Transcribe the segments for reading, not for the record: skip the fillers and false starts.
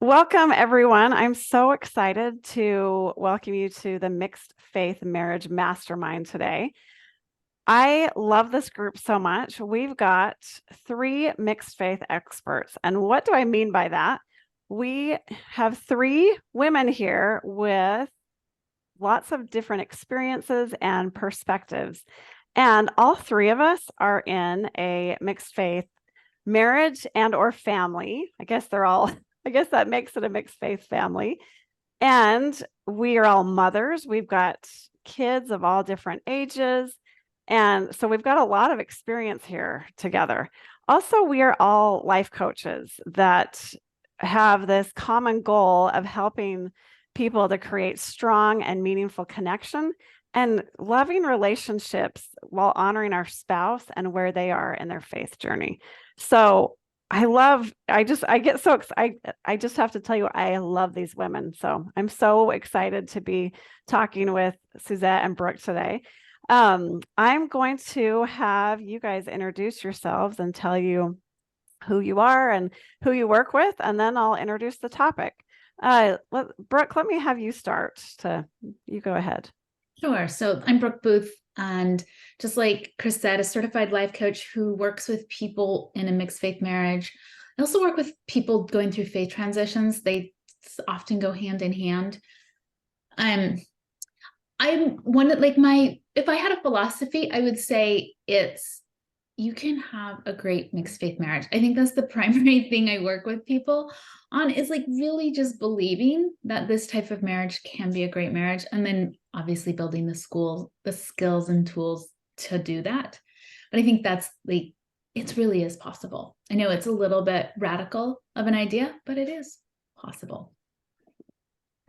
Welcome, everyone. I'm so excited to welcome you to the Mixed Faith Marriage Mastermind today. I love this group so much. We've got 3 mixed faith experts. And what do I mean by that? We have 3 women here with lots of different experiences and perspectives. And all 3 of us are in a mixed faith marriage and or family. I guess that makes it a mixed faith family. And we are all mothers. We've got kids of all different ages. And so we've got a lot of experience here together. Also, we are all life coaches that have this common goal of helping people to create strong and meaningful connection and loving relationships while honoring our spouse and where they are in their faith journey. So I get so excited. I just have to tell you, I love these women. So I'm so excited to be talking with Suzette and Brooke today. I'm going to have you guys introduce yourselves and tell you who you are and who you work with, and then I'll introduce the topic. Brooke, let me have you start. You go ahead. Sure. So I'm Brooke Booth, and just like Chris said, a certified life coach who works with people in a mixed faith marriage. I also work with people going through faith transitions. They often go hand in hand. I'm one that if I had a philosophy, I would say it's you can have a great mixed faith marriage. I think that's the primary thing I work with people on, is really just believing that this type of marriage can be a great marriage. And then obviously building the skills and tools to do that. But I think that's it really is possible. I know it's a little bit radical of an idea, but it is possible.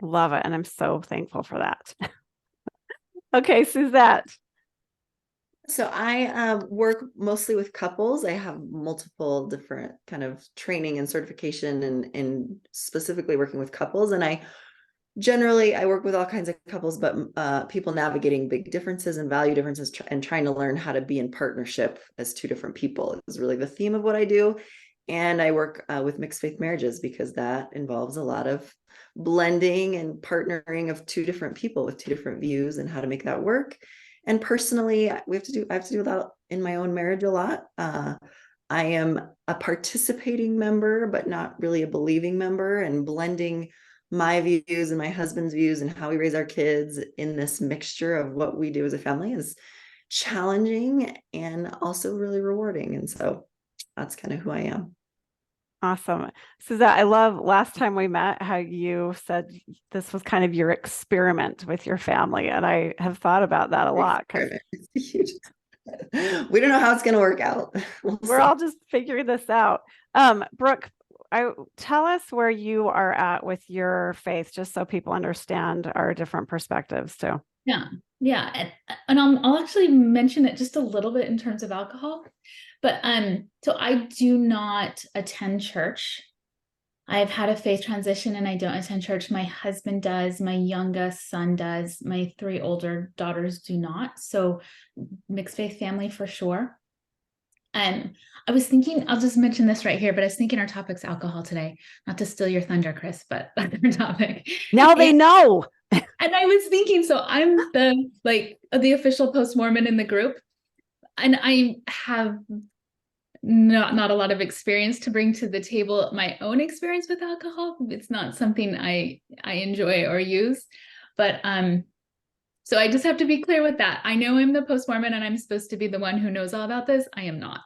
Love it. And I'm so thankful for that. Okay, Suzette. So I work mostly with couples. I have multiple different kind of training and certification and specifically working with couples. And I work with all kinds of couples, but people navigating big differences and value differences and trying to learn how to be in partnership as 2 different people is really the theme of what I do. And I work with mixed faith marriages because that involves a lot of blending and partnering of 2 different people with 2 different views and how to make that work. And personally, I have to do that in my own marriage a lot. I am a participating member, but not really a believing member, and blending my views and my husband's views and how we raise our kids in this mixture of what we do as a family is challenging and also really rewarding. And so that's kind of who I am. Awesome. Suzette, I love last time we met how you said this was kind of your experiment with your family. And I have thought about that a lot. We don't know how it's going to work out. We're all just figuring this out. Brooke, tell us where you are at with your faith, just so people understand our different perspectives too. Yeah. And I'll actually mention it just a little bit in terms of alcohol. But so I do not attend church. I've had a faith transition and I don't attend church. My husband does, my youngest son does, my 3 older daughters do not. So mixed faith family for sure. And I was thinking, I'll just mention this right here, but I was thinking our topic's alcohol today. Not to steal your thunder, Chris, but our topic. Now they know. And I was thinking, so I'm the official post-Mormon in the group. And I have not a lot of experience to bring to the table. My own experience with alcohol, it's not something I enjoy or use. But so I just have to be clear with that. I know I'm the post-Mormon and I'm supposed to be the one who knows all about this. I am not.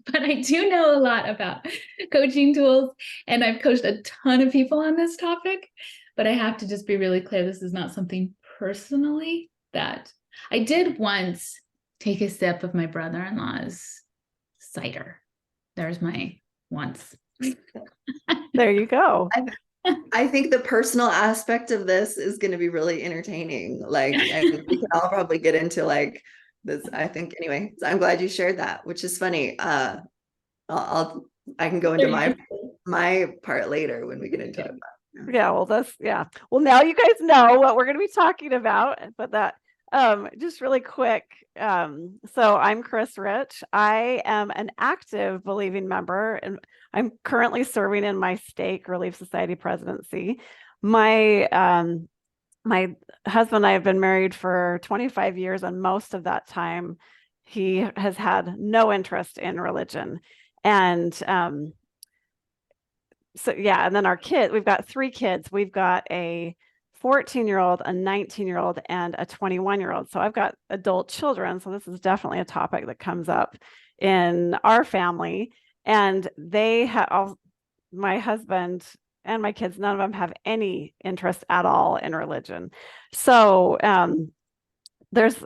But I do know a lot about coaching tools, and I've coached a ton of people on this topic. But I have to just be really clear, this is not something personally that I did once take a sip of my brother-in-law's cider. There's my once. There you go. I think the personal aspect of this is going to be really entertaining. We can all probably get into this. I think anyway. So I'm glad you shared that, which is funny. I can go into my part later when we get into it. Yeah. Well, Well, now you guys know what we're going to be talking about, but Just really quick. So I'm Chris Rich. I am an active believing member, and I'm currently serving in my stake Relief Society presidency. My husband and I have been married for 25 years, and most of that time he has had no interest in religion. And so yeah, and then our kids, we've got 3 kids. We've got a 14-year-old, a 19-year-old, and a 21-year-old. So I've got adult children. So this is definitely a topic that comes up in our family. And they have my husband and my kids, none of them have any interest at all in religion. So there's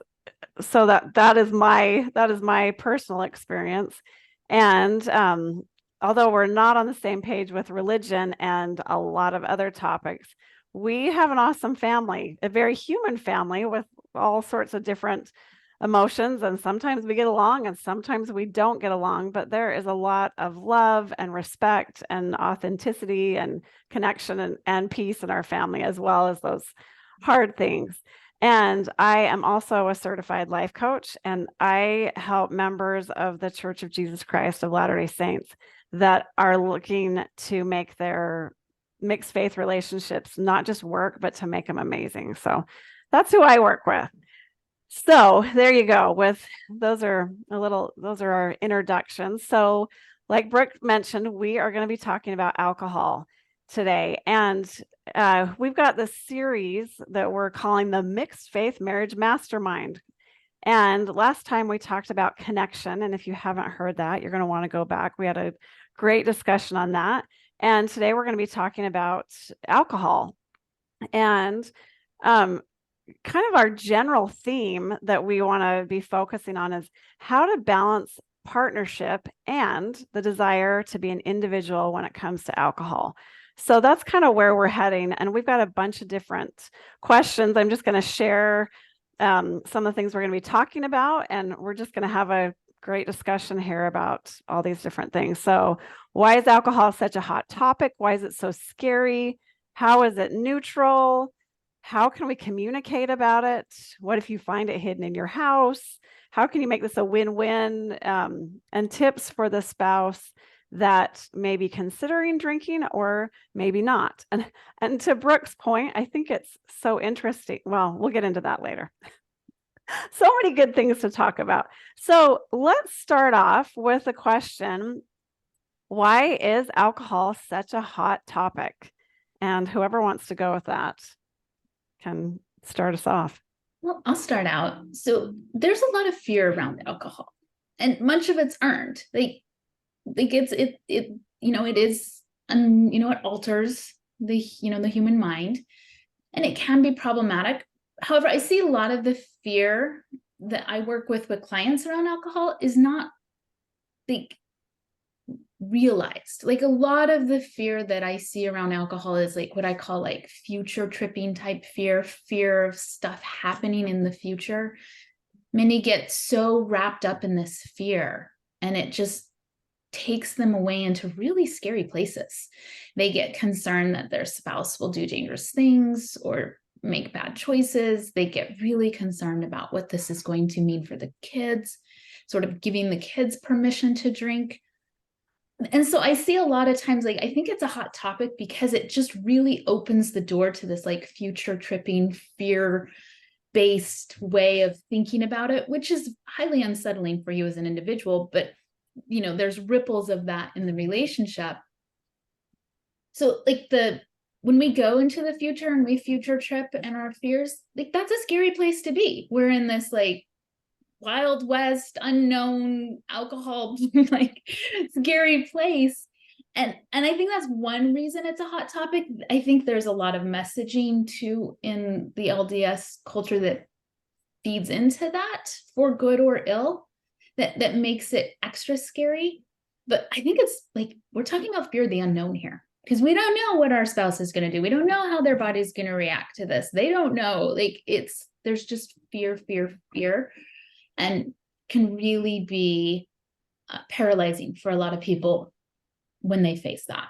so that is my personal experience. And although we're not on the same page with religion and a lot of other topics, we have an awesome family, a very human family with all sorts of different emotions. And sometimes we get along and sometimes we don't get along, but there is a lot of love and respect and authenticity and connection and peace in our family, as well as those hard things. And I am also a certified life coach, and I help members of the Church of Jesus Christ of Latter-day Saints that are looking to make their mixed faith relationships not just work, but to make them amazing. So that's who I work with. So there you go. Those are our introductions. So like Brooke mentioned, we are going to be talking about alcohol today. And we've got this series that we're calling the Mixed Faith Marriage Mastermind. And last time we talked about connection. And if you haven't heard that, you're going to want to go back. We had a great discussion on that. And today we're going to be talking about alcohol. And kind of our general theme that we want to be focusing on is how to balance partnership and the desire to be an individual when it comes to alcohol. So that's kind of where we're heading. And we've got a bunch of different questions. I'm just going to share some of the things we're going to be talking about, and we're just going to have a great discussion here about all these different things. So why is alcohol such a hot topic? Why is it so scary? How is it neutral? How can we communicate about it? What if you find it hidden in your house? How can you make this a win-win? And tips for the spouse that may be considering drinking or maybe not. And to Brooke's point, I think it's so interesting. Well, we'll get into that later. So many good things to talk about. So let's start off with a question. Why is alcohol such a hot topic? And whoever wants to go with that can start us off. Well, I'll start out. So there's a lot of fear around alcohol, and much of it's earned. It alters the human mind, and it can be problematic. However, I see a lot of the fear that I work with clients around alcohol is not realized. Like, a lot of the fear that I see around alcohol is like what I call like future tripping type fear of stuff happening in the future. Many get so wrapped up in this fear, and it just takes them away into really scary places. They get concerned that their spouse will do dangerous things or make bad choices. They get really concerned about what this is going to mean for the kids, sort of giving the kids permission to drink. And so I see a lot of times, like, I think it's a hot topic because it just really opens the door to this like future tripping, fear-based way of thinking about it, which is highly unsettling for you as an individual. But, there's ripples of that in the relationship. So like when we go into the future and we future trip and our fears, like, that's a scary place to be. We're in this like Wild West, unknown alcohol, like scary place. And I think that's one reason it's a hot topic. I think there's a lot of messaging too in the LDS culture that feeds into that, for good or ill, that makes it extra scary. But I think it's like, we're talking about fear of the unknown here, because we don't know what our spouse is going to do. We don't know how their body's going to react to this. They don't know. Like, there's just fear, and can really be paralyzing for a lot of people when they face that.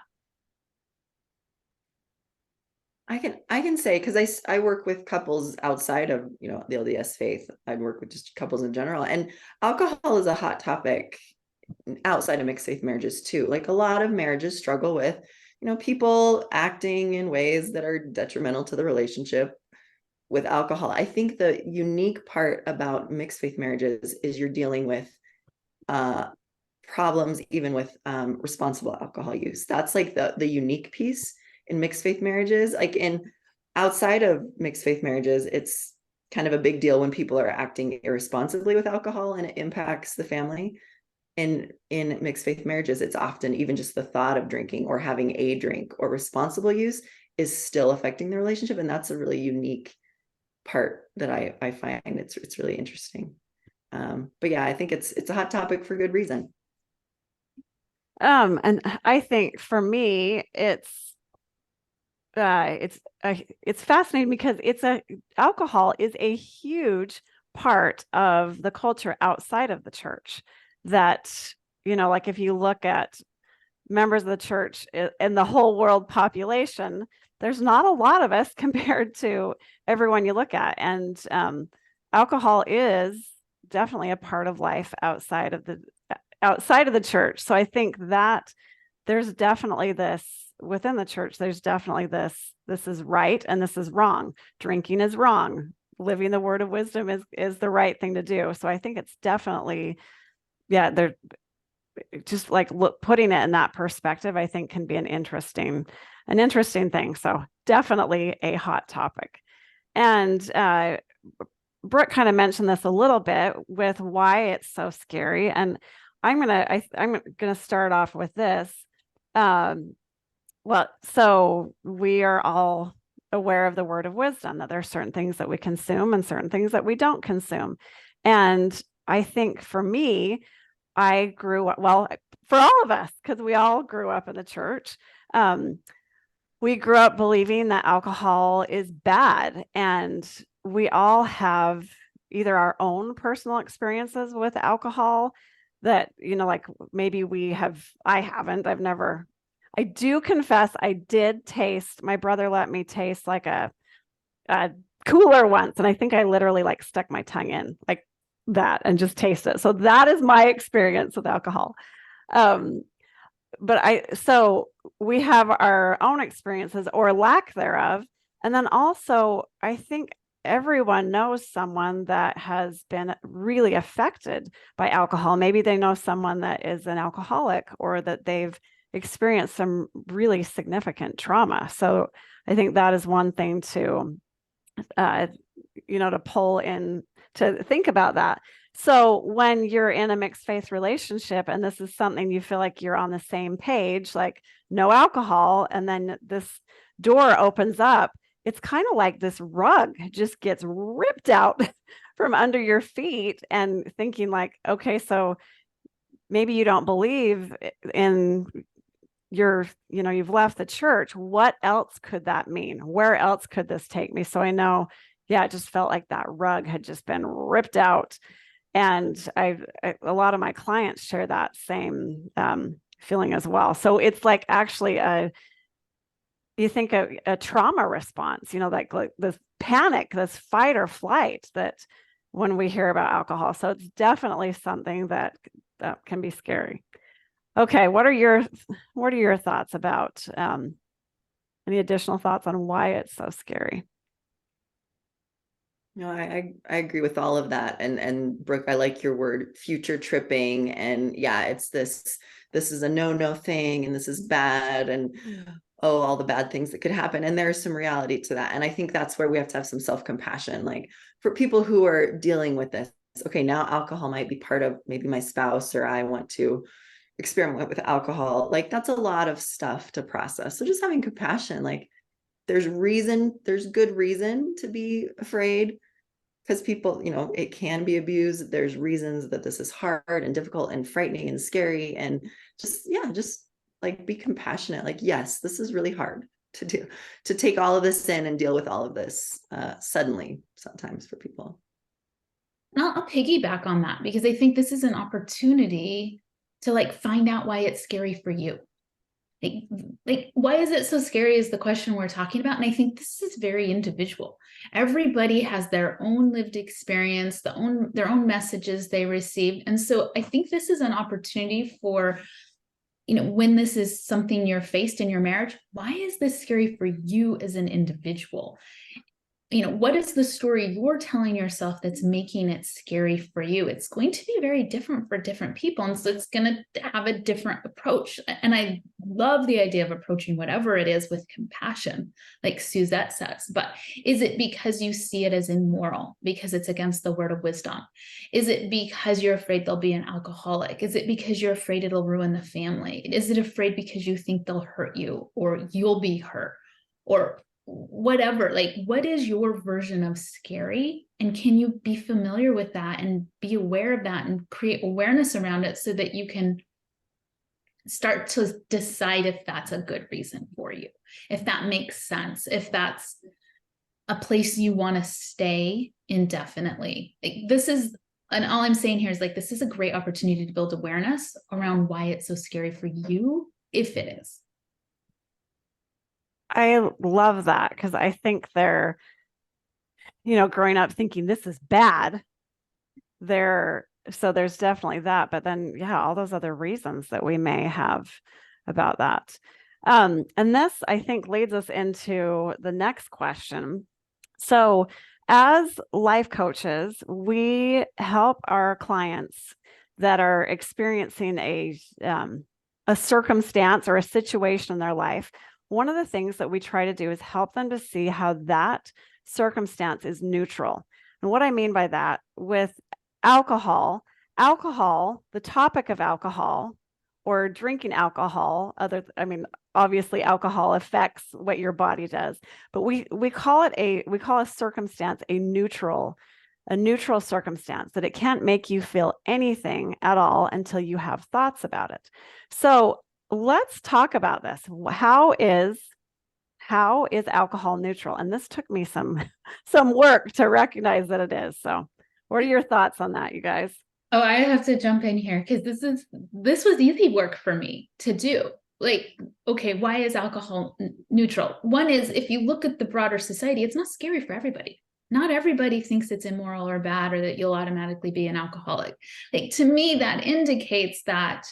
I can say, because I work with couples outside of, you know, the LDS faith. I work with just couples in general, and alcohol is a hot topic outside of mixed faith marriages too. Like a lot of marriages struggle with, you know, people acting in ways that are detrimental to the relationship with alcohol. I think the unique part about mixed faith marriages is you're dealing with problems even with responsible alcohol use. That's like the unique piece in mixed faith marriages. Like in outside of mixed faith marriages, it's kind of a big deal when people are acting irresponsibly with alcohol and it impacts the family. In mixed faith marriages, it's often even just the thought of drinking or having a drink or responsible use is still affecting the relationship. And that's a really unique part that I find it's really interesting. But yeah, I think it's a hot topic for good reason. And I think for me, it's fascinating because alcohol is a huge part of the culture outside of the church. That, you know, like if you look at members of the church and the whole world population, there's not a lot of us compared to everyone you look at. And alcohol is definitely a part of life outside of the church. So I think that there's definitely this within the church, there's definitely this is right and this is wrong. Drinking is wrong. Living the word of wisdom is the right thing to do. So I think it's definitely, yeah, they're just like putting it in that perspective, I think can be an interesting thing. So definitely a hot topic. And Brooke kind of mentioned this a little bit with why it's so scary. And I'm gonna start off with this. Well, so we are all aware of the word of wisdom, that there are certain things that we consume and certain things that we don't consume. And I think for me, I grew up, well, for all of us, because we all grew up in the church, we grew up believing that alcohol is bad. And we all have either our own personal experiences with alcohol that, you know, like maybe I do confess I did taste, my brother let me taste like a cooler once. And I think I literally like stuck my tongue in like that and just taste it. So that is my experience with alcohol. So we have our own experiences or lack thereof. And then also, I think everyone knows someone that has been really affected by alcohol. Maybe they know someone that is an alcoholic or that they've experienced some really significant trauma. So I think that is one thing to, to pull in to think about that. So when you're in a mixed faith relationship and this is something you feel like you're on the same page, like no alcohol, and then this door opens up, it's kind of like this rug just gets ripped out from under your feet and thinking like, okay, so maybe you don't believe in you've left the church. What else could that mean? Where else could this take me? So I know, yeah, it just felt like that rug had just been ripped out. And a lot of my clients share that same feeling as well. So it's like actually you think a trauma response, like this panic, this fight or flight that when we hear about alcohol. So it's definitely something that can be scary. Okay, what are your thoughts about any additional thoughts on why it's so scary? No, I agree with all of that. And Brooke, I like your word future tripping. And yeah, it's this is a no thing and this is bad and all the bad things that could happen. And there's some reality to that. And I think that's where we have to have some self-compassion. Like for people who are dealing with this, okay, now alcohol might be part of maybe my spouse or I want to experiment with alcohol. Like that's a lot of stuff to process. So just having compassion, like there's good reason to be afraid because people, it can be abused. There's reasons that this is hard and difficult and frightening and scary. And just like be compassionate. Like, yes, this is really hard to do, to take all of this in and deal with all of this suddenly sometimes for people. I'll piggyback on that because I think this is an opportunity to like find out why it's scary for you. Like, why is it so scary is the question we're talking about. And I think this is very individual. Everybody has their own lived experience, their own messages they received. And so I think this is an opportunity for, when this is something you're faced in your marriage, why is this scary for you as an individual? What is the story you're telling yourself that's making it scary for you? It's going to be very different for different people. And so it's going to have a different approach. And I love the idea of approaching whatever it is with compassion, like Suzette says. But is it because you see it as immoral, because it's against the word of wisdom? Is it because you're afraid they'll be an alcoholic? Is it because you're afraid it'll ruin the family? Is it afraid because you think they'll hurt you or you'll be hurt? Or whatever, like, what is your version of scary? And can you be familiar with that and be aware of that and create awareness around it so that you can start to decide if that's a good reason for you, if that makes sense, if that's a place you want to stay indefinitely. And all I'm saying here is, like, this is a great opportunity to build awareness around why it's so scary for you, if it is. I love that, because I think they're, growing up thinking this is bad. So there's definitely that, but then, yeah, all those other reasons that we may have about that. And this, I think, leads us into the next question. So as life coaches, we help our clients that are experiencing a circumstance or a situation in their life. One of the things that we try to do is help them to see how that circumstance is neutral. And what I mean by that, with alcohol, the topic of alcohol or drinking alcohol, obviously alcohol affects what your body does, but we call a circumstance a neutral circumstance, that it can't make you feel anything at all until you have thoughts about it. So let's talk about this. How is alcohol neutral? And this took me some work to recognize that it is. So what are your thoughts on that, you guys? Oh, I have to jump in here because this was easy work for me to do. Like, okay, why is alcohol neutral? One is, if you look at the broader society, it's not scary for everybody. Not everybody thinks it's immoral or bad, or that you'll automatically be an alcoholic. Like, to me, that indicates that,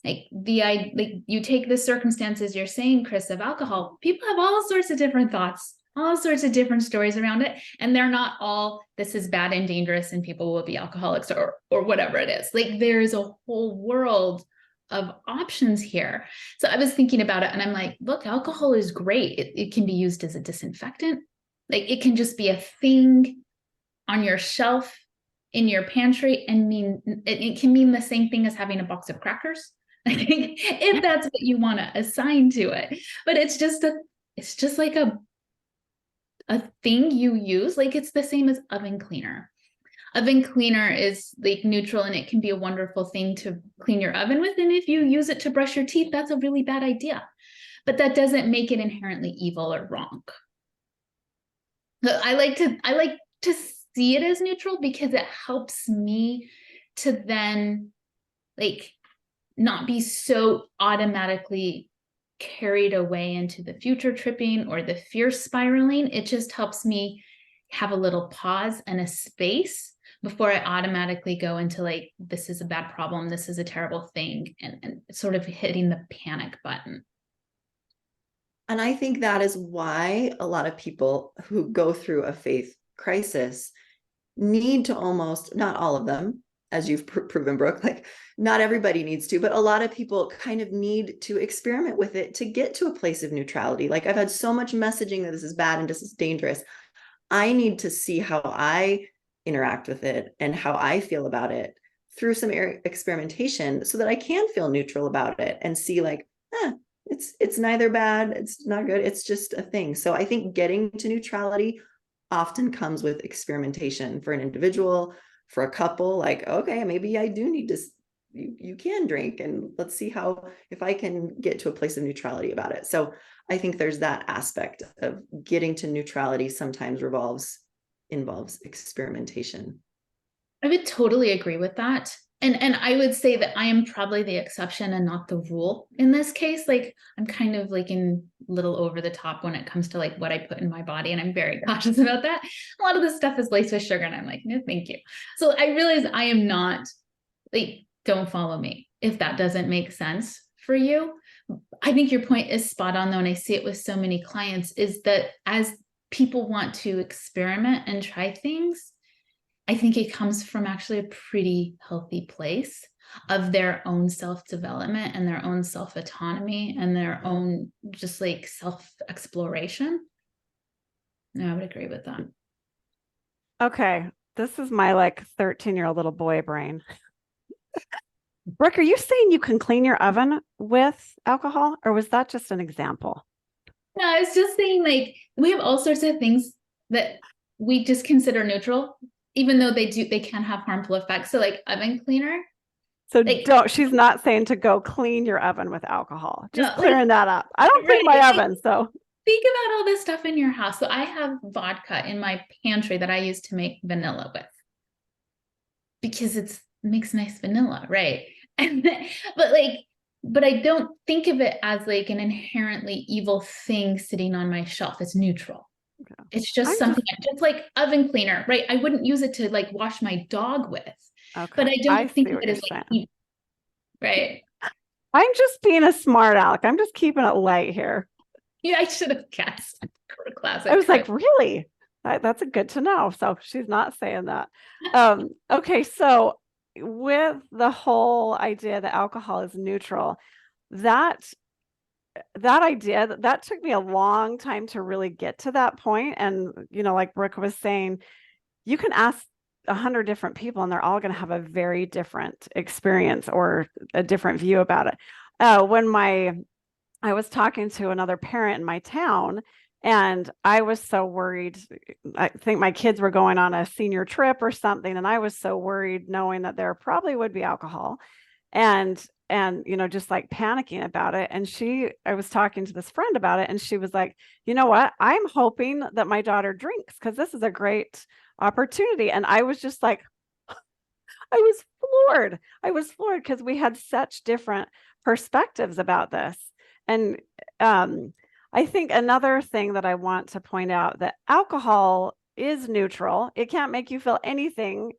like, you take the circumstances you're saying, Chris, of alcohol, people have all sorts of different thoughts, all sorts of different stories around it. And they're not all, this is bad and dangerous and people will be alcoholics or whatever it is. Like, there is a whole world of options here. So I was thinking about it and I'm like, look, alcohol is great. It can be used as a disinfectant. Like, it can just be a thing on your shelf in your pantry and it can mean the same thing as having a box of crackers. I think, if that's what you want to assign to it. But it's just like a thing you use. Like, it's the same as oven cleaner. Oven cleaner is like neutral and it can be a wonderful thing to clean your oven with. And if you use it to brush your teeth, that's a really bad idea. But that doesn't make it inherently evil or wrong. I like to see it as neutral because it helps me to then, like, not be so automatically carried away into the future tripping or the fear spiraling. It just helps me have a little pause and a space before I automatically go into, like, this is a bad problem, this is a terrible thing, and sort of hitting the panic button. And I think that is why a lot of people who go through a faith crisis need to almost, not all of them, as you've proven, Brooke, like, not everybody needs to, but a lot of people kind of need to experiment with it to get to a place of neutrality. Like, I've had so much messaging that this is bad and this is dangerous. I need to see how I interact with it and how I feel about it through some experimentation so that I can feel neutral about it and see, like, it's neither bad, it's not good, it's just a thing. So I think getting to neutrality often comes with experimentation for an individual, for a couple. Like, okay, maybe I do need to, you can drink, and let's see if I can get to a place of neutrality about it. So I think there's that aspect of getting to neutrality sometimes involves experimentation. I would totally agree with that. And I would say that I am probably the exception and not the rule in this case. Like I'm kind of like in little over the top when it comes to like what I put in my body, and I'm very cautious about that. A lot of this stuff is laced with sugar, and I'm like, no, thank you. So I realize I am not like, don't follow me if that doesn't make sense for you. I think your point is spot on though, and I see it with so many clients, is that as people want to experiment and try things, I think it comes from actually a pretty healthy place of their own self-development and their own self-autonomy and their own just like self-exploration. No, I would agree with that. Okay. This is my like 13-year-old little boy brain. Brooke, are you saying you can clean your oven with alcohol, or was that just an example? No, I was just saying like we have all sorts of things that we just consider neutral, even though they can have harmful effects. So like oven cleaner. So Like, she's not saying to go clean your oven with alcohol. Just no, clearing like, that up. I don't clean my right, oven, so. think about all this stuff in your house. So I have vodka in my pantry that I use to make vanilla with because it makes nice vanilla, right? And but I don't think of it as like an inherently evil thing sitting on my shelf. It's neutral. Okay. It's just something just like oven cleaner, right? I wouldn't use it to like wash my dog with, but I don't think of it as like evil, right? I'm just being a smart aleck. I'm just keeping it light here. Yeah, I should have guessed. Classic. I was like, really? That's a good to know. So she's not saying that. Okay, so with the whole idea that alcohol is neutral, that idea that took me a long time to really get to that point. And like Brooke was saying, you can ask 100 different people and they're all going to have a very different experience or a different view about it. When I was talking to another parent in my town, and I was so worried. I think my kids were going on a senior trip or something, and I was so worried knowing that there probably would be alcohol, and just like panicking about it. And I was talking to this friend about it, and she was like, you know what? I'm hoping that my daughter drinks because this is a great opportunity. And I was just like, I was floored. I was floored because we had such different perspectives about this. And I think another thing that I want to point out, that alcohol is neutral. It can't make you feel anything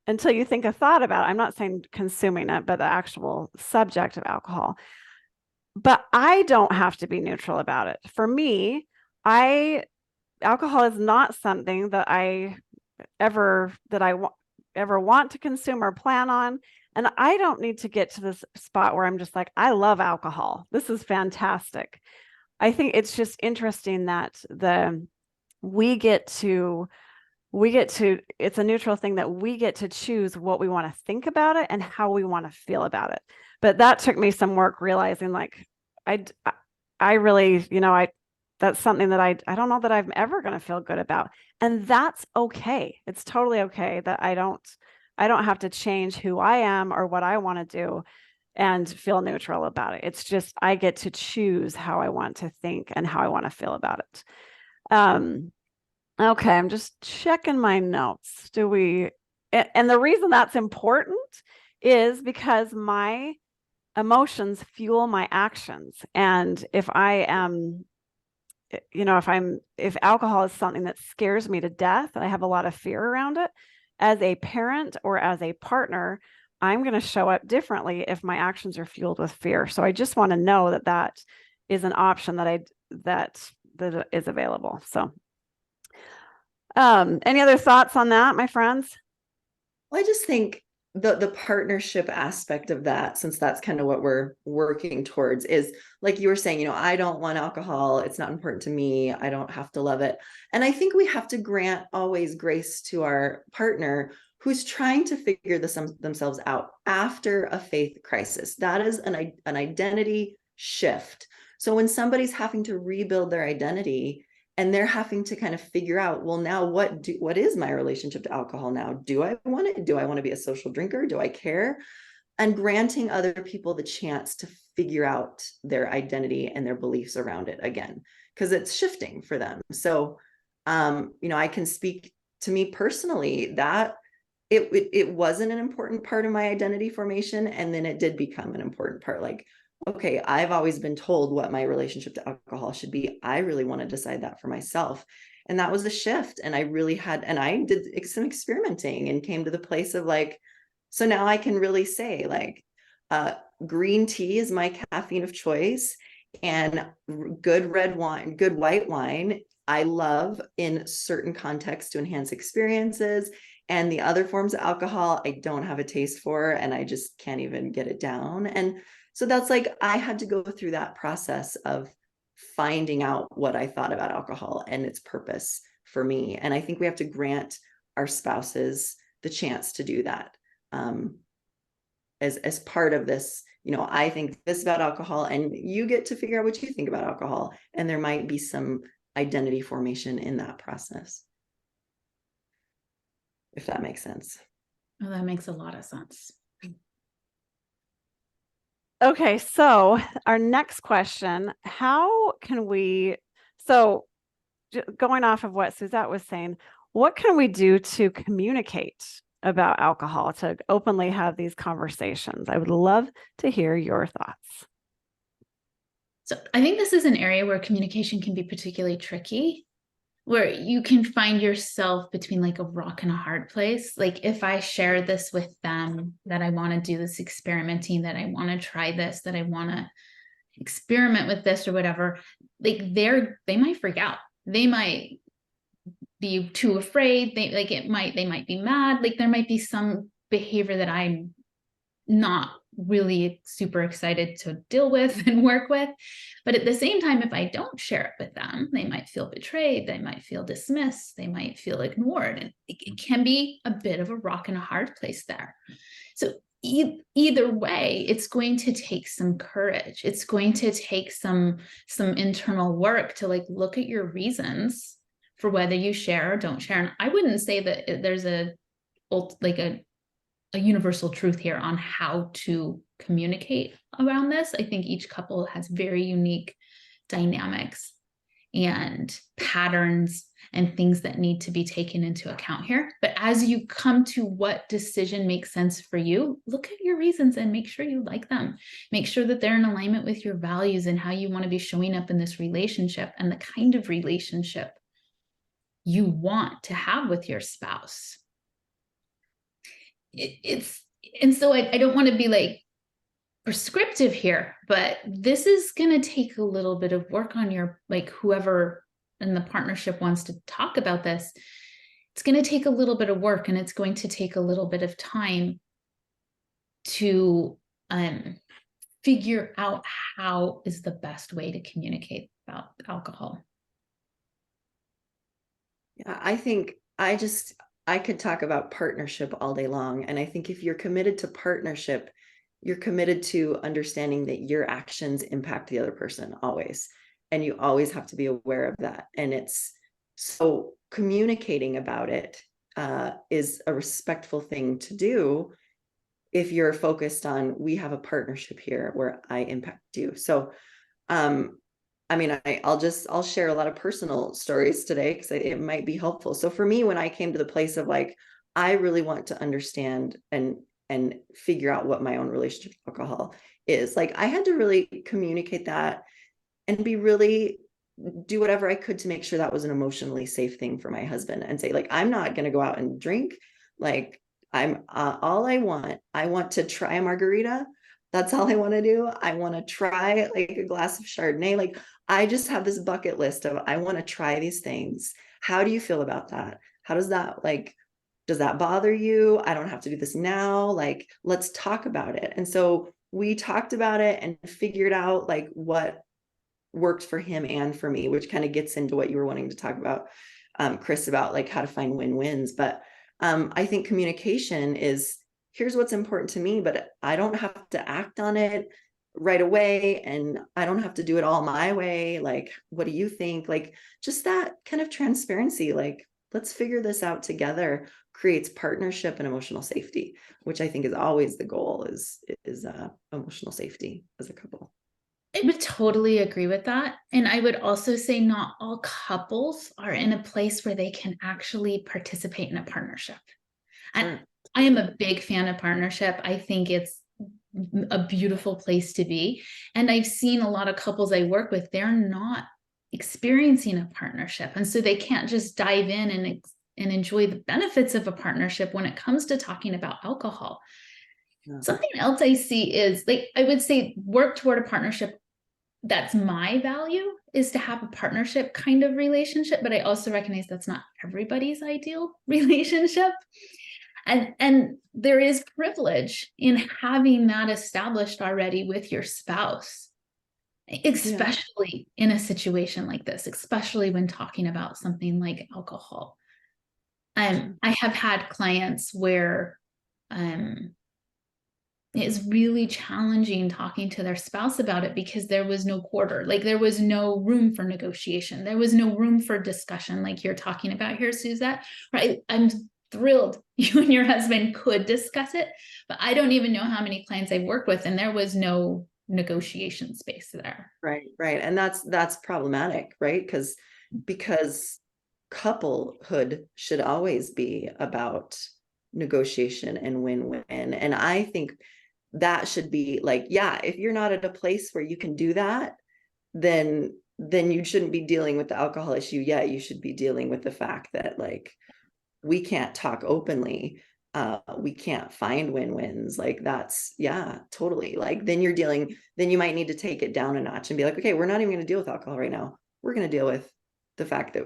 until you think a thought about it. I'm not saying consuming it, but the actual subject of alcohol. But I don't have to be neutral about it. For me, alcohol is not something that I ever want to consume or plan on. And I don't need to get to this spot where I'm just like, I love alcohol. This is fantastic. I think it's just interesting that we get to, it's a neutral thing that we get to choose what we want to think about it and how we want to feel about it. But that took me some work realizing like, I really, that's something that I don't know that I'm ever going to feel good about. And that's okay. It's totally okay that I don't have to change who I am or what I want to do and feel neutral about it. It's just, I get to choose how I want to think and how I want to feel about it. Okay. I'm just checking my notes. And the reason that's important is because my emotions fuel my actions. And if if alcohol is something that scares me to death, I have a lot of fear around it, as a parent or as a partner, I'm going to show up differently if my actions are fueled with fear. So I just want to know that that is an option that is available. So any other thoughts on that, my friends? Well, I just think the partnership aspect of that, since that's kind of what we're working towards, is like you were saying, I don't want alcohol. It's not important to me. I don't have to love it. And I think we have to grant always grace to our partner who's trying to figure themselves out after a faith crisis. That is an identity shift. So when somebody's having to rebuild their identity, and they're having to kind of figure out, well, now what is my relationship to alcohol now? Do I want it? Do I want to be a social drinker? Do I care? And granting other people the chance to figure out their identity and their beliefs around it again, because it's shifting for them. So, I can speak to me personally that it wasn't an important part of my identity formation. And then it did become an important part. Like, okay, I've always been told what my relationship to alcohol should be. I really want to decide that for myself. And that was the shift. And I really had, and I did some experimenting and came to the place of like, so now I can really say like, green tea is my caffeine of choice, and good red wine, good white wine, I love in certain contexts to enhance experiences. And the other forms of alcohol, I don't have a taste for, and I just can't even get it down. And so that's like, I had to go through that process of finding out what I thought about alcohol and its purpose for me. And I think we have to grant our spouses the chance to do that. As part of this, I think this about alcohol, and you get to figure out what you think about alcohol. And there might be some identity formation in that process, if that makes sense. Oh, that makes a lot of sense. Okay, so our next question, how can we, so going off of what Suzette was saying, what can we do to communicate about alcohol, to openly have these conversations? I would love to hear your thoughts. So I think this is an area where communication can be particularly tricky, where you can find yourself between like a rock and a hard place. Like if I share this with them, that I want to do this experimenting, that I want to try this, that I want to experiment with this or whatever, like they might freak out. They might be too afraid. They might be mad. Like there might be some behavior that I'm not really super excited to deal with and work with. But at the same time, if I don't share it with them, they might feel betrayed, they might feel dismissed, they might feel ignored. And it can be a bit of a rock and a hard place there. So either way, it's going to take some courage. It's going to take some internal work to like look at your reasons for whether you share or don't share. And I wouldn't say that there's a universal truth here on how to communicate around this. I think each couple has very unique dynamics and patterns and things that need to be taken into account here. But as you come to what decision makes sense for you, look at your reasons and make sure you like them. Make sure that they're in alignment with your values and how you want to be showing up in this relationship and the kind of relationship you want to have with your spouse. And so I don't want to be like prescriptive here, but this is going to take a little bit of work on your, like whoever in the partnership wants to talk about this. It's going to take a little bit of work, and it's going to take a little bit of time to figure out how is the best way to communicate about alcohol. Yeah, I think I could talk about partnership all day long. And I think if you're committed to partnership, you're committed to understanding that your actions impact the other person always. And you always have to be aware of that. And it's so communicating about it is a respectful thing to do if you're focused on, we have a partnership here where I impact you. So, I mean, I'll share a lot of personal stories today because it might be helpful. So for me, when I came to the place of like, I really want to understand and figure out what my own relationship to alcohol is, like, I had to really communicate that and do whatever I could to make sure that was an emotionally safe thing for my husband, and say like, I'm not going to go out and drink. Like I want to try a margarita. That's all I want to do. I want to try like a glass of Chardonnay. Like I just have this bucket list of, I want to try these things. How do you feel about that? How does that, like, does that bother you? I don't have to do this now. Like, let's talk about it. And so we talked about it and figured out like what worked for him and for me, which kind of gets into what you were wanting to talk about, Chris, about like how to find win-wins. But I think communication is, here's what's important to me, but I don't have to act on it right away. And I don't have to do it all my way. Like, what do you think? Like, just that kind of transparency, like, let's figure this out together, creates partnership and emotional safety, which I think is always the goal, is emotional safety as a couple. I would totally agree with that. And I would also say not all couples are in a place where they can actually participate in a partnership. And I am a big fan of partnership. I think it's a beautiful place to be. And I've seen a lot of couples I work with, they're not experiencing a partnership. And so they can't just dive in and enjoy the benefits of a partnership when it comes to talking about alcohol. Yeah. Something else I see is, like, I would say work toward a partnership. That's my value, is to have a partnership kind of relationship, but I also recognize that's not everybody's ideal relationship. And there is privilege in having that established already with your spouse, especially in a situation like this, especially when talking about something like alcohol. I have had clients where it's really challenging talking to their spouse about it because there was no quarter, like there was no room for negotiation. There was no room for discussion like you're talking about here, Suzette, right? I'm thrilled you and your husband could discuss it, but I don't even know how many clients I've worked with and there was no negotiation space there. Right. And that's problematic, right? Because couplehood should always be about negotiation and win-win. And I think that should be like, yeah, if you're not at a place where you can do that, then you shouldn't be dealing with the alcohol issue. Yeah, you should be dealing with the fact that, like, we can't talk openly. We can't find win-wins. Like, that's, yeah, totally. Like, then you might need to take it down a notch and be like, okay, we're not even going to deal with alcohol right now. We're going to deal with the fact that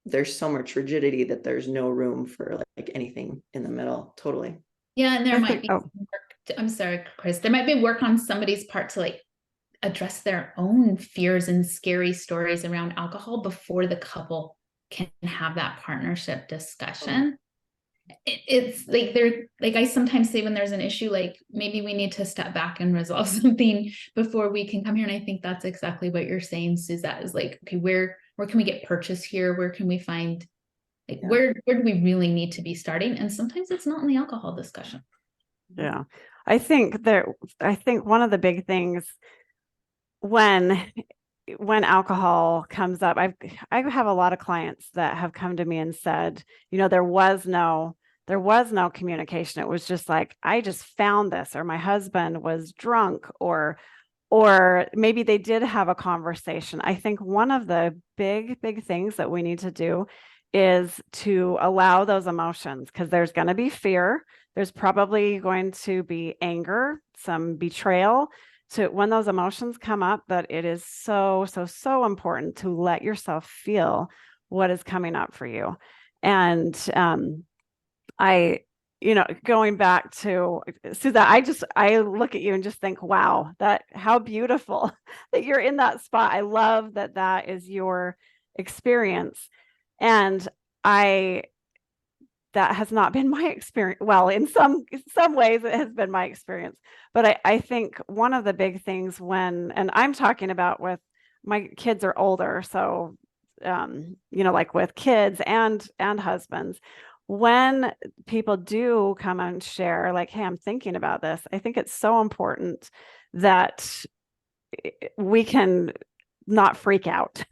there's so much rigidity that there's no room for like anything in the middle. Totally. Yeah, and there might be work. I'm sorry, Chris. There might be work on somebody's part to like address their own fears and scary stories around alcohol before the couple can have that partnership discussion. It's like, they're like, I sometimes say when there's an issue, like maybe we need to step back and resolve something before we can come here. And I think that's exactly what you're saying, Suzette, is like, okay, where can we get purchase here? Where can we find, like, where do we really need to be starting? And sometimes it's not in the alcohol discussion. Yeah. I think one of the big things when alcohol comes up, I have a lot of clients that have come to me and said, there was no communication. It was just like, I just found this, or my husband was drunk, or maybe they did have a conversation. I think one of the big things that we need to do is to allow those emotions, because there's going to be fear. There's probably going to be anger, some betrayal. So when those emotions come up, that it is so important to let yourself feel what is coming up for you. And going back to Suzette, I look at you and just think, wow, how beautiful that you're in that spot. I love that is your experience. And that has not been my experience. Well, in some ways it has been my experience, but I think one of the big things and I'm talking about with my kids are older. So, like with kids and husbands, when people do come and share, like, hey, I'm thinking about this, I think it's so important that we can not freak out.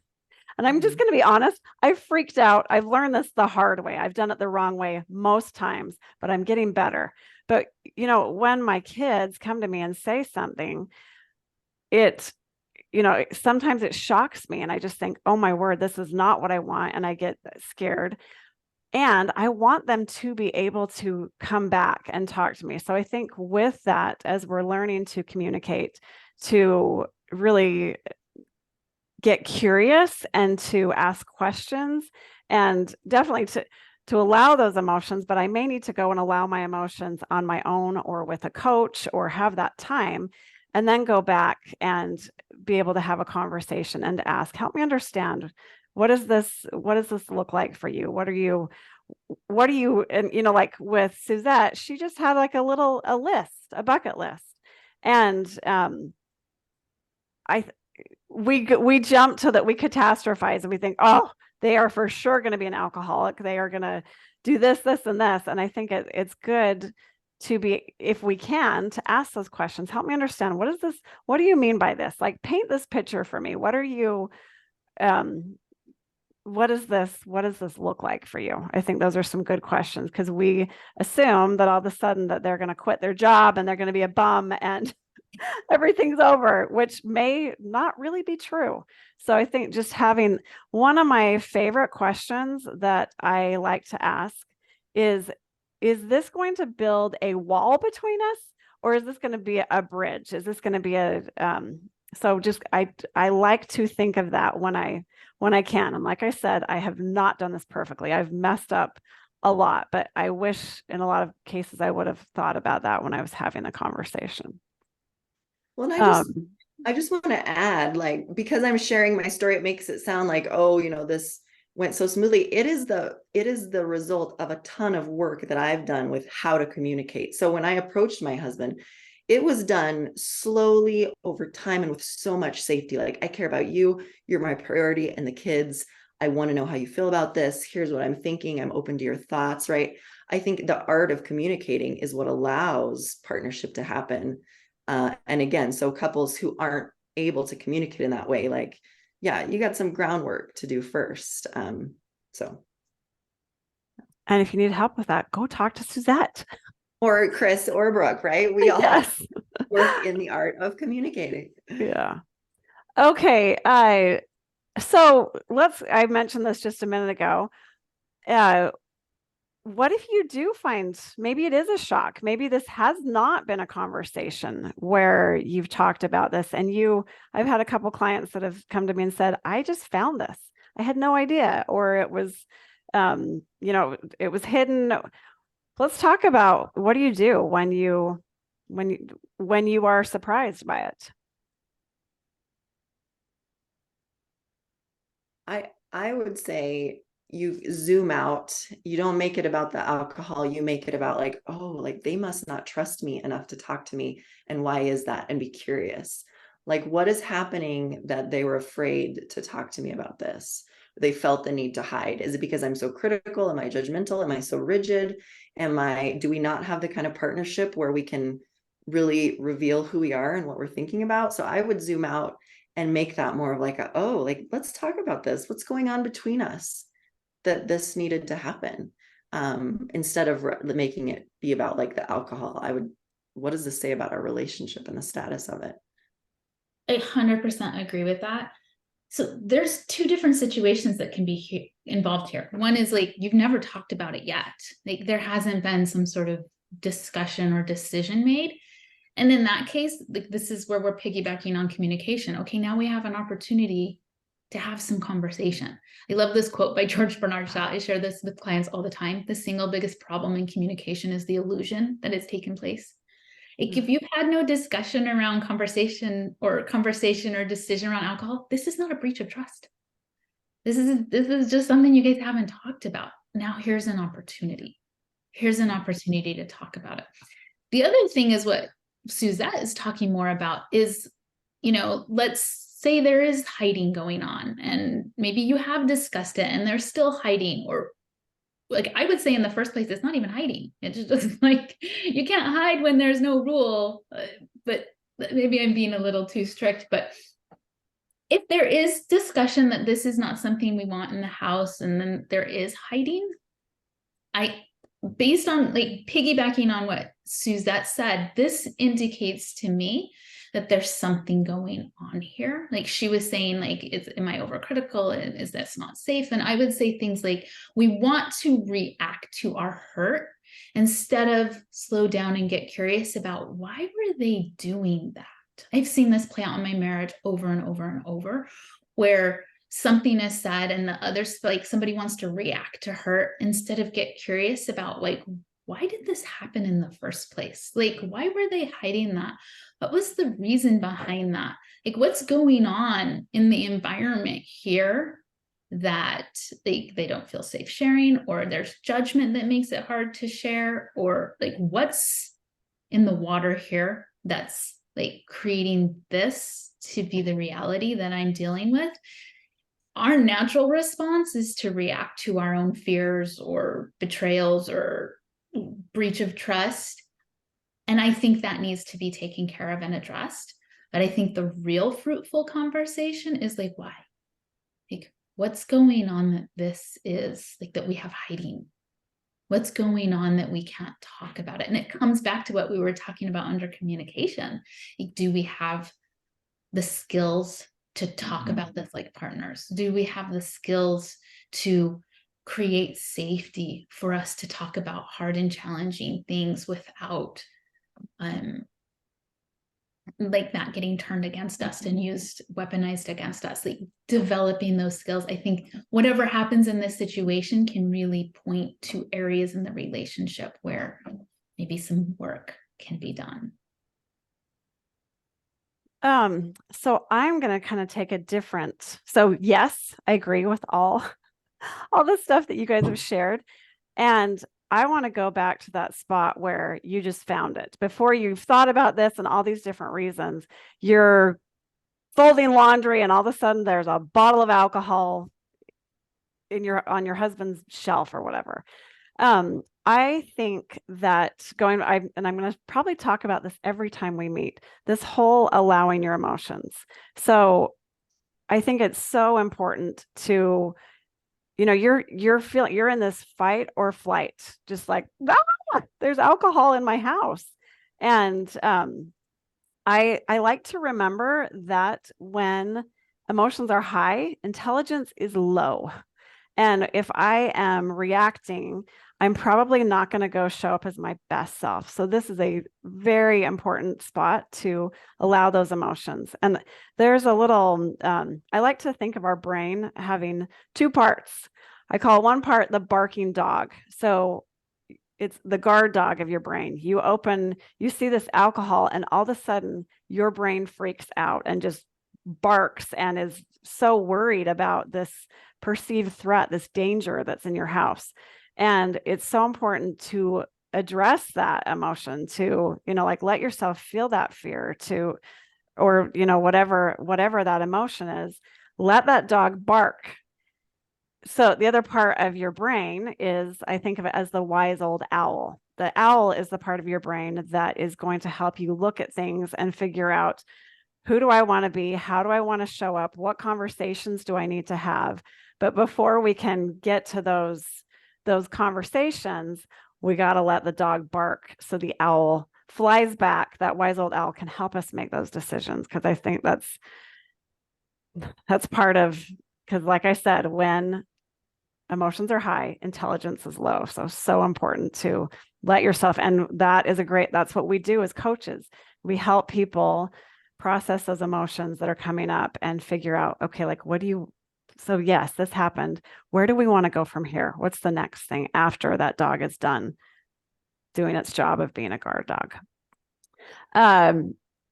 And I'm just going to be honest, I've freaked out. I've learned this the hard way. I've done it the wrong way most times, but I'm getting better. But, when my kids come to me and say something, sometimes it shocks me and I just think, oh my word, this is not what I want. And I get scared. And I want them to be able to come back and talk to me. So I think with that, as we're learning to communicate, to really get curious and to ask questions, and definitely to allow those emotions, but I may need to go and allow my emotions on my own or with a coach, or have that time, and then go back and be able to have a conversation and ask, help me understand, what does this look like for you? What are you, and like with Suzette, she just had like a list, a bucket list. And we jump to that, we catastrophize, and we think, oh, they are for sure going to be an alcoholic. They are going to do this, and this. And I think it's good to be, if we can, to ask those questions. Help me understand, what is this? What do you mean by this? Like, paint this picture for me. What are you, what does this look like for you? I think those are some good questions, because we assume that all of a sudden that they're going to quit their job and they're going to be a bum and everything's over, which may not really be true. So I think just having, one of my favorite questions that I like to ask is this going to build a wall between us, or is this going to be a bridge? Is this going to be a, so just, I like to think of that when I can. And like I said, I have not done this perfectly. I've messed up a lot, but I wish in a lot of cases I would have thought about that when I was having the conversation. Well, and I just want to add, like, because I'm sharing my story, it makes it sound like, oh, this went so smoothly. It is the result of a ton of work that I've done with how to communicate. So when I approached my husband, it was done slowly over time and with so much safety. Like, I care about you, you're my priority, and the kids. I want to know how you feel about this. Here's what I'm thinking. I'm open to your thoughts, right? I think the art of communicating is what allows partnership to happen. And again, so couples who aren't able to communicate in that way, like, yeah, you got some groundwork to do first. So. And if you need help with that, go talk to Suzette. Or Chris or Brooke, right? We all Yes. work in the art of communicating. Yeah. Okay. So I mentioned this just a minute ago. What if you do find, maybe it is a shock, maybe this has not been a conversation where you've talked about this, and I've had a couple clients that have come to me and said, I just found this, I had no idea, or it was it was hidden. Let's talk about, what do you do when you are surprised by it? I would say you zoom out. You don't make it about the alcohol. You make it about, like, oh, like, they must not trust me enough to talk to me. And why is that? And be curious. Like, what is happening that they were afraid to talk to me about this? They felt the need to hide. Is it because I'm so critical? Am I judgmental? Am I so rigid? Do we not have the kind of partnership where we can really reveal who we are and what we're thinking about? So I would zoom out and make that more of like like, let's talk about this. What's going on between us that this needed to happen? Instead of making it be about, like, the alcohol. What does this say about our relationship and the status of it? I 100% agree with that. So there's two different situations that can be involved here. One is, like, you've never talked about it yet. Like, there hasn't been some sort of discussion or decision made. And in that case, like, this is where we're piggybacking on communication. Okay, now we have an opportunity to have some conversation. I love this quote by George Bernard Shaw. I share this with clients all the time. The single biggest problem in communication is the illusion that it's taken place. Like, if you've had no discussion around conversation or decision around alcohol, this is not a breach of trust. This is just something you guys haven't talked about. Now here's an opportunity. Here's an opportunity to talk about it. The other thing is what Suzette is talking more about is, let's say there is hiding going on, and maybe you have discussed it and they're still hiding, or, like, I would say in the first place, it's not even hiding. It's just like, you can't hide when there's no rule, but maybe I'm being a little too strict. But if there is discussion that this is not something we want in the house, and then there is hiding, based on, like, piggybacking on what Suzette said, this indicates to me that there's something going on here. Like, she was saying, like, am I overcritical? Is this not safe? And I would say things like, we want to react to our hurt instead of slow down and get curious about, why were they doing that? I've seen this play out in my marriage over and over and over, where something is said and the other, like, somebody wants to react to hurt instead of get curious about, like, why did this happen in the first place? Like, why were they hiding that? What was the reason behind that? Like, what's going on in the environment here that they don't feel safe sharing, or there's judgment that makes it hard to share, or, like, what's in the water here that's, like, creating this to be the reality that I'm dealing with? Our natural response is to react to our own fears or betrayals or breach of trust. And I think that needs to be taken care of and addressed. But I think the real fruitful conversation is, like, why? Like, what's going on that this is like that we have hiding? What's going on that we can't talk about it? And it comes back to what we were talking about under communication. Like, do we have the skills to talk about this like partners? Do we have the skills to create safety for us to talk about hard and challenging things without like that getting turned against us and used, weaponized against us? Like, developing those skills. I think whatever happens in this situation can really point to areas in the relationship where maybe some work can be done. So I'm going to kind of take a different, so yes, I agree with all the stuff that you guys have shared. And I want to go back to that spot where you just found it. Before you've thought about this and all these different reasons, you're folding laundry and all of a sudden there's a bottle of alcohol on your husband's shelf or whatever. I think that and I'm going to probably talk about this every time we meet, this whole allowing your emotions. So I think it's so important to, you're in this fight or flight, just like, there's alcohol in my house. And I like to remember that when emotions are high, intelligence is low. And if I am reacting, I'm probably not going to go show up as my best self. So this is a very important spot to allow those emotions. And there's a little, I like to think of our brain having two parts. I call one part the barking dog. So it's the guard dog of your brain. You see this alcohol, and all of a sudden your brain freaks out and just barks and is so worried about this perceived threat, this danger that's in your house. And it's so important to address that emotion, to, like, let yourself feel that fear, or whatever that emotion is, let that dog bark. So the other part of your brain is, I think of it as the wise old owl. The owl is the part of your brain that is going to help you look at things and figure out, who do I want to be? How do I want to show up? What conversations do I need to have? But before we can get to those conversations, we got to let the dog bark so the owl flies back. That wise old owl can help us make those decisions, because I think that's part of, because like I said, when emotions are high, intelligence is low. So important to let yourself, and that's what we do as coaches. We help people process those emotions that are coming up and figure out, okay, like, so yes, this happened. Where do we want to go from here? What's the next thing after that dog is done doing its job of being a guard dog?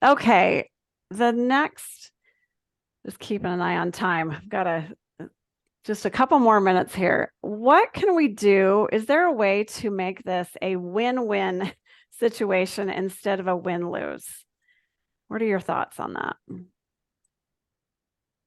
Okay. The next, just keeping an eye on time. I've got just a couple more minutes here. What can we do? Is there a way to make this a win-win situation instead of a win-lose? What are your thoughts on that?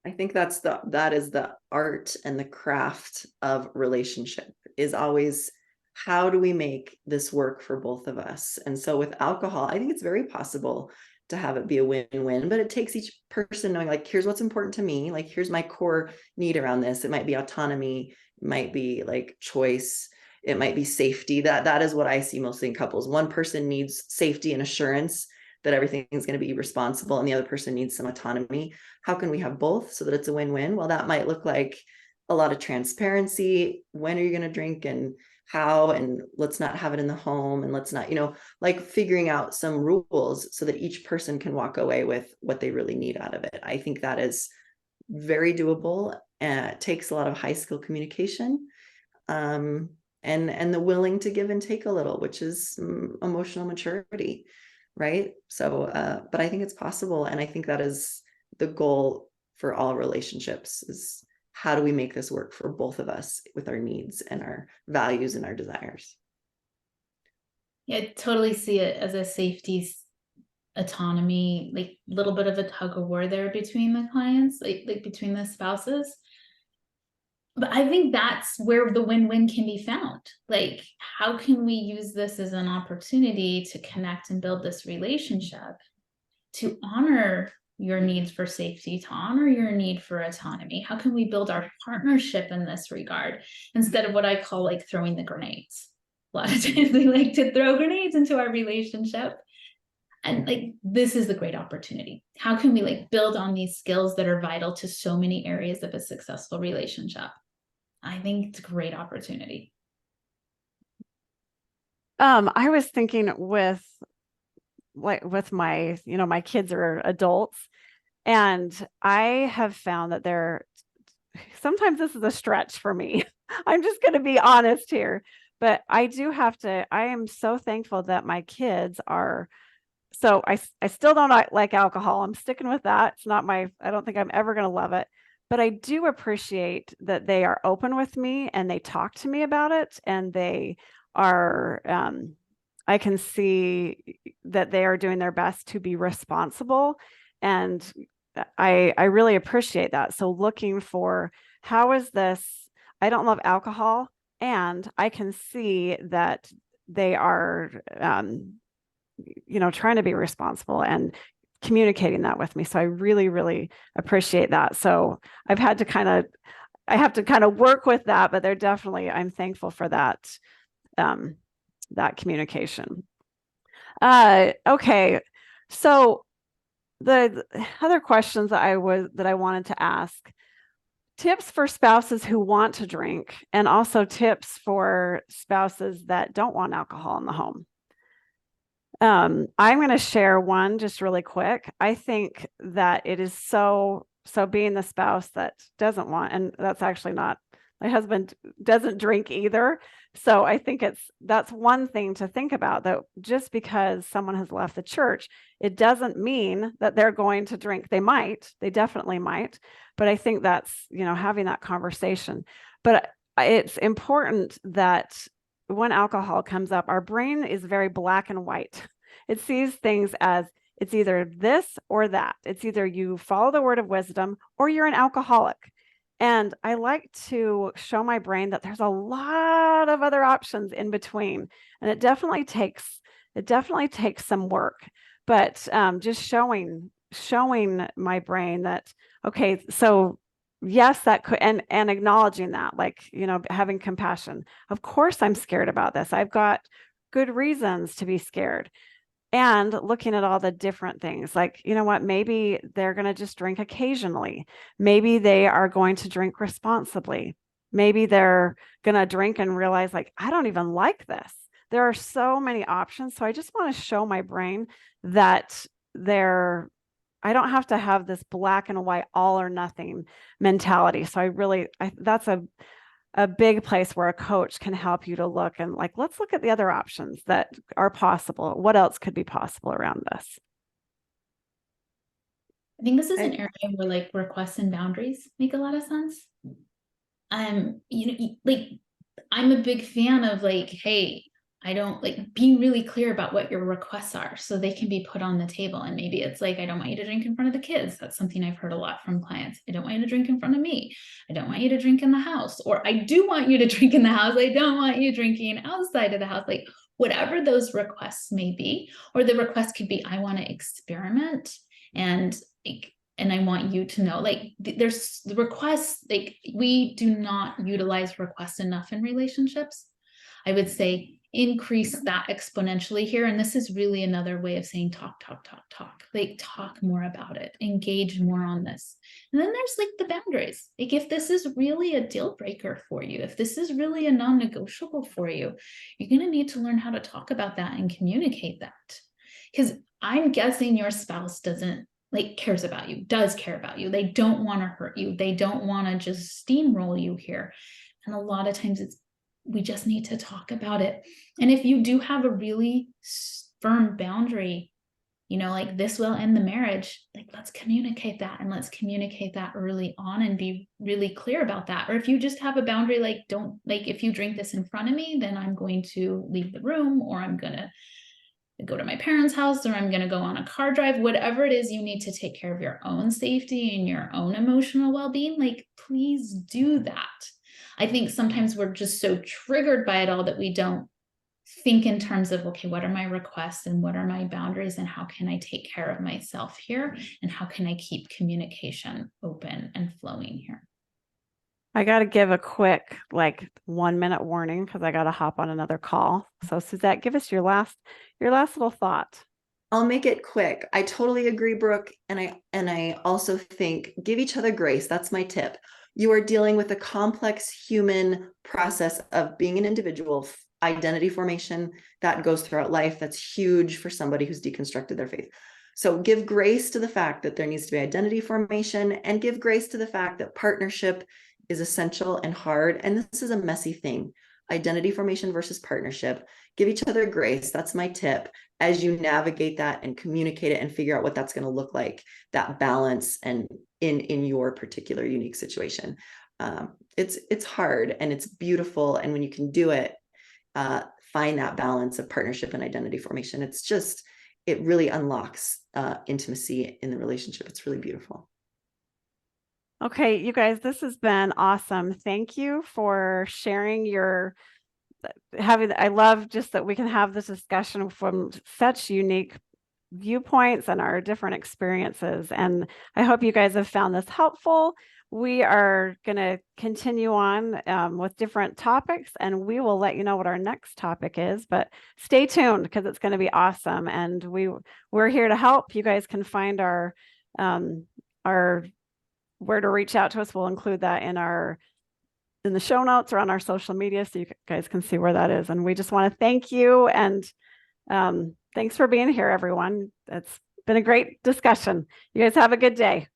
I think that is the art and the craft of relationship, is always, how do we make this work for both of us? And so with alcohol, I think it's very possible to have it be a win-win, but it takes each person knowing, like, here's what's important to me. Like, here's my core need around this. It might be autonomy, it might be like choice, it might be safety. That is what I see mostly in couples. One person needs safety and assurance that everything is going to be responsible, and the other person needs some autonomy. How can we have both so that it's a win-win? Well, that might look like a lot of transparency. When are you going to drink, and how, and let's not have it in the home, and let's not, like, figuring out some rules so that each person can walk away with what they really need out of it. I think that is very doable. It takes a lot of high skill communication, and the willing to give and take a little, which is emotional maturity, right? So but I think it's possible, and I think that is the goal for all relationships, is how do we make this work for both of us with our needs and our values and our desires? Yeah, I totally see it as a safety, autonomy, like a little bit of a tug of war there between the clients, like between the spouses. But I think that's where the win-win can be found. Like, how can we use this as an opportunity to connect and build this relationship, to honor your needs for safety to honor your need for autonomy? How can we build our partnership in this regard instead of what I call like throwing the grenades? A lot of times we like to throw grenades into our relationship. And like, this is the great opportunity. How can we like build on these skills that are vital to so many areas of a successful relationship? I think it's a great opportunity. I was thinking with my, my kids are adults, and I have found that sometimes this is a stretch for me. I'm just going to be honest here, but I am so thankful that my kids are, so I still don't like alcohol. I'm sticking with that. It's not I don't think I'm ever going to love it, but I do appreciate that they are open with me and they talk to me about it, and they are, I can see that they are doing their best to be responsible. And I really appreciate that. So looking for, how is this? I don't love alcohol, and I can see that they are, trying to be responsible and communicating that with me. So I really, really appreciate that. So I have to kind of work with that, but I'm thankful for that, that communication. Okay. So the other questions that I wanted to ask: tips for spouses who want to drink, and also tips for spouses that don't want alcohol in the home. I'm going to share one just really quick. I think that it is so being the spouse that doesn't want, and that's actually not, my husband doesn't drink either. So I think that's one thing to think about, that just because someone has left the church, it doesn't mean that they're going to drink. They definitely might. But I think that's, having that conversation. But it's important that when alcohol comes up, our brain is very black and white. It sees things as it's either this or that. It's either you follow the word of wisdom or you're an alcoholic. And I like to show my brain that there's a lot of other options in between. And it definitely takes some work, but just showing my brain that, okay, so yes, that could, and acknowledging that, like, having compassion. Of course, I'm scared about this. I've got good reasons to be scared. And looking at all the different things, like, you know what, maybe they're going to just drink occasionally. Maybe they are going to drink responsibly. Maybe they're going to drink and realize, like, I don't even like this. There are so many options. So I just want to show my brain that I don't have to have this black and white, all or nothing mentality. So that's a big place where a coach can help you to look and, like, let's look at the other options that are possible. What else could be possible around this? I think this is an area where like requests and boundaries make a lot of sense. Like, I'm a big fan of like, hey, I don't, like, being really clear about what your requests are so they can be put on the table. And maybe it's like, I don't want you to drink in front of the kids. That's something I've heard a lot from clients. I don't want you to drink in front of me. I don't want you to drink in the house. Or I do want you to drink in the house. I don't want you drinking outside of the house. Like, whatever those requests may be, or the request could be, I want to experiment, and I want you to know, like, there's the requests, like, we do not utilize requests enough in relationships. I would say increase that exponentially here. And this is really another way of saying talk, like, talk more about it, engage more on this. And then there's like the boundaries. Like, if this is really a deal breaker for you, if this is really a non-negotiable for you, you're going to need to learn how to talk about that and communicate that. Because I'm guessing your spouse cares about you, does care about you. They don't want to hurt you. They don't want to just steamroll you here. And a lot of times we just need to talk about it. And if you do have a really firm boundary, like, this will end the marriage, like, let's communicate that, and let's communicate that early on and be really clear about that. Or if you just have a boundary, like, don't, like, if you drink this in front of me, then I'm going to leave the room, or I'm going to go to my parents' house, or I'm going to go on a car drive, whatever it is, you need to take care of your own safety and your own emotional well-being. Like, please do that. I think sometimes we're just so triggered by it all that we don't think in terms of, okay, what are my requests and what are my boundaries and how can I take care of myself here? And how can I keep communication open and flowing here? I got to give a quick, like 1 minute warning because I got to hop on another call. So Suzette, give us your last little thought. I'll make it quick. I totally agree, Brooke. And I also think give each other grace. That's my tip. You are dealing with a complex human process of being an individual, identity formation that goes throughout life. That's huge for somebody who's deconstructed their faith. So give grace to the fact that there needs to be identity formation, and give grace to the fact that partnership is essential and hard. And this is a messy thing. Identity formation versus partnership. Give each other grace. That's my tip as you navigate that and communicate it and figure out what that's going to look like, that balance, and in your particular unique situation. It's hard and it's beautiful. And when you can do it, find that balance of partnership and identity formation. It really unlocks intimacy in the relationship. It's really beautiful. Okay, you guys, this has been awesome. Thank you for sharing I love just that we can have this discussion from such unique viewpoints and our different experiences. And I hope you guys have found this helpful. We are going to continue on with different topics, and we will let you know what our next topic is, but stay tuned because it's going to be awesome. And we're here to help. You guys can find our where to reach out to us. We'll include that in the show notes or on our social media so you guys can see where that is. And we just want to thank you. And thanks for being here, everyone. It's been a great discussion. You guys have a good day.